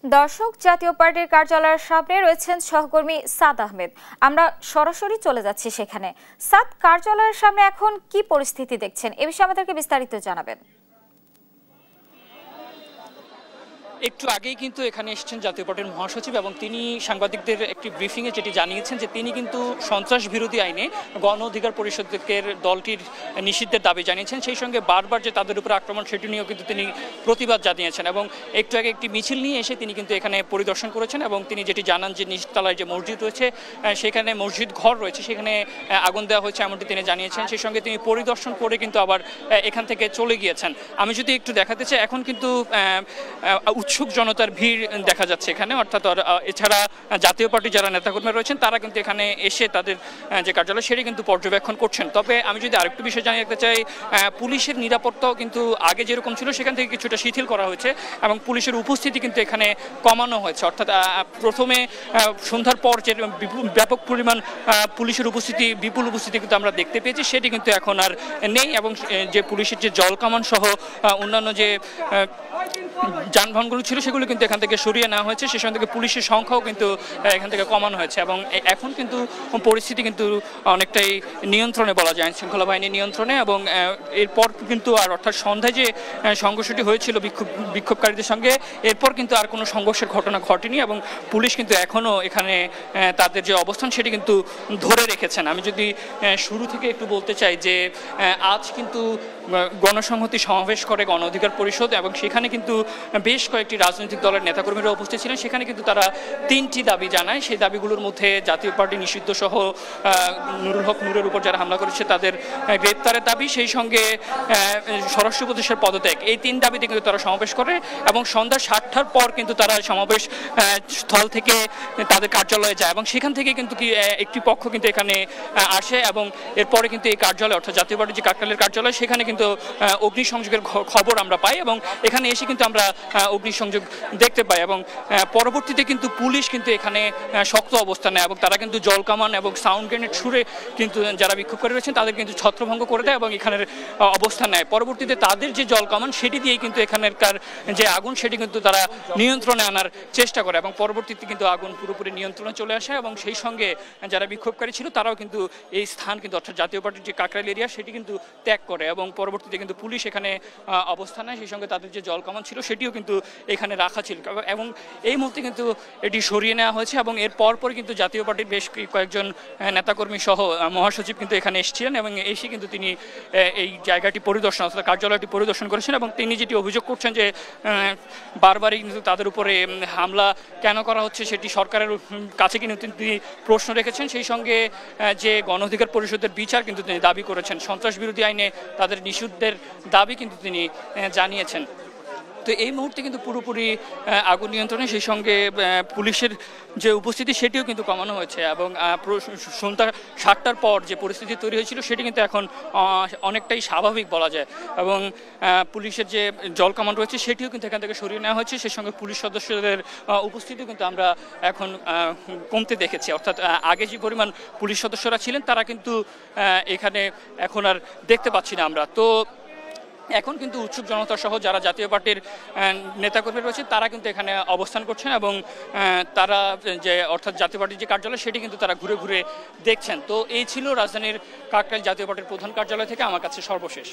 দর্শক, জাতীয় পার্টির কার্যালয়ের সামনে রয়েছেন সহকর্মী সাদ আহমেদ। আমরা সরাসরি চলে যাচ্ছি সেখানে। সাদ, কার্যালয়ের সামনে এখন কি পরিস্থিতি দেখছেন, এ বিষয়ে আমাদেরকে বিস্তারিত জানাবেন। একটু আগেই কিন্তু এখানে এসেছেন জাতীয় পার্টির মহাসচিব এবং তিনি সাংবাদিকদের একটি ব্রিফিংয়ে যেটি জানিয়েছেন যে তিনি কিন্তু সন্ত্রাস বিরোধী আইনে গণ অধিকার পরিষদের দলটির নিষিদ্ধের দাবি জানিয়েছেন। সেই সঙ্গে বারবার যে তাদের উপর আক্রমণ সেটি নিয়েও কিন্তু তিনি প্রতিবাদ জানিয়েছেন এবং একটু আগে একটি মিছিল নিয়ে এসে তিনি কিন্তু এখানে পরিদর্শন করেছেন এবং তিনি যেটি জানান যে নিচতলায় যে মসজিদ রয়েছে সেখানে মসজিদ ঘর রয়েছে, সেখানে আগুন দেওয়া হয়েছে এমনটি তিনি জানিয়েছেন। সেই সঙ্গে তিনি পরিদর্শন করে কিন্তু আবার এখান থেকে চলে গিয়েছেন। আমি যদি একটু দেখাতে চাই, এখন কিন্তু উৎসুক জনতার ভিড় দেখা যাচ্ছে এখানে, অর্থাৎ এছাড়া জাতীয় পার্টির যারা নেতাকর্মী রয়েছেন তারা কিন্তু এখানে এসে তাদের যে কার্যালয় সেটি কিন্তু পর্যবেক্ষণ করছেন। তবে আমি যদি আরেকটু বিষয় জানিয়ে রাখতে চাই, পুলিশের নিরাপত্তাও কিন্তু আগে যেরকম ছিল সেখান থেকে কিছুটা শিথিল করা হয়েছে এবং পুলিশের উপস্থিতি কিন্তু এখানে কমানো হয়েছে। অর্থাৎ প্রথমে সন্ধ্যার পর যে ব্যাপক পরিমাণ পুলিশের উপস্থিতি, বিপুল উপস্থিতি কিন্তু আমরা দেখতে পেয়েছি, সেটি কিন্তু এখন আর নেই এবং যে পুলিশের যে জল কামান সহ অন্যান্য যে যানবাহনগুলো ছিল সেগুলো কিন্তু এখান থেকে সরিয়ে নেওয়া হয়েছে। সে সঙ্গে পুলিশের সংখ্যাও কিন্তু এখান থেকে কমানো হয়েছে এবং এখন কিন্তু পরিস্থিতি কিন্তু অনেকটাই নিয়ন্ত্রণে বলা যায়, শৃঙ্খলা বাহিনীর নিয়ন্ত্রণে। এবং এরপর কিন্তু আর অর্থাৎ সন্ধ্যায় যে সংঘর্ষটি হয়েছিল বিক্ষোভকারীদের সঙ্গে, এরপর কিন্তু আর কোনো সংঘর্ষের ঘটনা ঘটেনি এবং পুলিশ কিন্তু এখনও এখানে তাদের যে অবস্থান সেটি কিন্তু ধরে রেখেছেন। আমি যদি শুরু থেকে একটু বলতে চাই যে আজ কিন্তু গণসংহতি সমাবেশ করে গণ অধিকার পরিষদ এবং সেখানে কিন্তু বেশ কয়েকটি রাজনৈতিক দলের নেতাকর্মীরা উপস্থিত ছিলেন। সেখানে কিন্তু তারা ৩টি দাবি জানায়। সেই দাবিগুলোর মধ্যে জাতীয় পার্টি নিষিদ্ধ সহ নুরুল হক নূরের উপর যারা হামলা করেছে তাদের গ্রেপ্তারের দাবি, সেই সঙ্গে স্বরাষ্ট্র উপদেষ্টার পদত্যাগ, এই ৩ দাবিতে কিন্তু তারা সমাবেশ করে এবং সন্ধ্যা ৭টার পর কিন্তু তারা সমাবেশ স্থল থেকে তাদের কার্যালয়ে যায় এবং সেখান থেকে কিন্তু একটি পক্ষ কিন্তু এখানে আসে এবং এরপরে কিন্তু এই কার্যালয় অর্থাৎ জাতীয় পার্টির যে কাকরাইলের কার্যালয় সেখানে কিন্তু অগ্নিসংযোগের খবর আমরা পাই এবং এখানে এসে কিন্তু আমরা অগ্নিসংযোগ দেখতে পাই এবং পরবর্তীতে কিন্তু পুলিশ কিন্তু এখানে শক্ত অবস্থান নেয় এবং তারা কিন্তু জলকামান এবং সাউন্ড গ্রেনেড ছুড়ে কিন্তু যারা বিক্ষোভকারী রয়েছেন তাদের কিন্তু ছত্রভঙ্গ করে দেয় এবং এখানের অবস্থান নেয়। পরবর্তীতে তাদের যে জলকামান সেটি দিয়েই কিন্তু এখানকার যে আগুন সেটি কিন্তু তারা নিয়ন্ত্রণে আনার চেষ্টা করে এবং পরবর্তীতে কিন্তু আগুন পুরোপুরি নিয়ন্ত্রণে চলে আসে এবং সেই সঙ্গে যারা বিক্ষোভকারী ছিল তারাও কিন্তু এই স্থান কিন্তু অর্থাৎ জাতীয় পার্টির যে কাকরাইল এরিয়া সেটি কিন্তু ত্যাগ করে এবং পরবর্তীতে কিন্তু পুলিশ এখানে অবস্থান নেয়। সেই সঙ্গে তাদের যে জলকামান ছিল সেটিও কিন্তু এখানে রাখা ছিল এবং এই মুহূর্তে কিন্তু এটি সরিয়ে নেওয়া হয়েছে এবং এর পরপরই কিন্তু জাতীয় পার্টির বেশ কয়েকজন নেতাকর্মী সহ মহাসচিব কিন্তু এখানে এসেছিলেন এবং এসে কিন্তু তিনি এই জায়গাটি পরিদর্শন অর্থাৎ কার্যালয়টি পরিদর্শন করেছেন এবং তিনি যেটি অভিযোগ করছেন যে বারবারই কিন্তু তাদের উপরে হামলা কেন করা হচ্ছে সেটি সরকারের কাছে কিন্তু তিনি প্রশ্ন রেখেছেন। সেই সঙ্গে যে গণ অধিকার পরিষদের বিচার কিন্তু তিনি দাবি করেছেন, সন্ত্রাস বিরোধী আইনে তাদের নিষিদ্ধের দাবি কিন্তু তিনি জানিয়েছেন। তো এই মুহূর্তে কিন্তু পুরোপুরি আগুন নিয়ন্ত্রণে, সেই সঙ্গে পুলিশের যে উপস্থিতি সেটিও কিন্তু কমানো হয়েছে এবং সন্ধ্যা ৭টার পর যে পরিস্থিতি তৈরি হয়েছিল সেটি কিন্তু এখন অনেকটাই স্বাভাবিক বলা যায় এবং পুলিশের যে জল কামান রয়েছে সেটিও কিন্তু এখান থেকে সরিয়ে নেওয়া হয়েছে। সেই সঙ্গে পুলিশ সদস্যদের উপস্থিতিও কিন্তু আমরা এখন কমতে দেখেছি, অর্থাৎ আগে যে পরিমাণ পুলিশ সদস্যরা ছিলেন তারা কিন্তু এখানে এখন আর দেখতে পাচ্ছি না আমরা। তো এখন কিন্তু উৎসুক জনতা সহ যারা জাতীয় পার্টির নেতাকর্মী রয়েছে তারা কিন্তু এখানে অবস্থান করছেন এবং তারা যে অর্থাৎ জাতীয় পার্টির যে কার্যালয় সেটি কিন্তু তারা ঘুরে ঘুরে দেখছেন। তো এই ছিল রাজধানীর কাকরাইল জাতীয় পার্টির প্রধান কার্যালয় থেকে আমার কাছে সর্বশেষ।